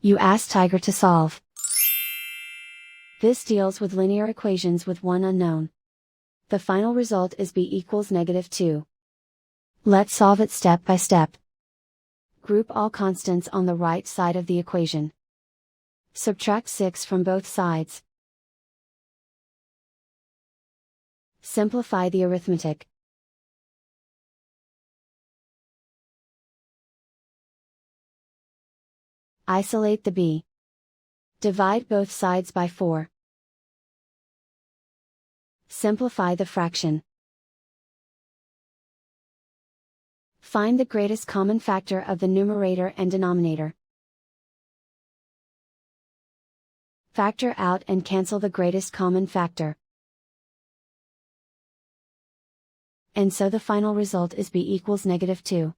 You ask Tiger to solve. This deals with linear equations with one unknown. The final result is b equals -2. Let's solve it step by step. Group all constants on the right side of the equation. Subtract 6 from both sides. Simplify the arithmetic. Isolate the b. Divide both sides by 4. Simplify the fraction. Find the greatest common factor of the numerator and denominator. Factor out and cancel the greatest common factor. And so the final result is b equals -2.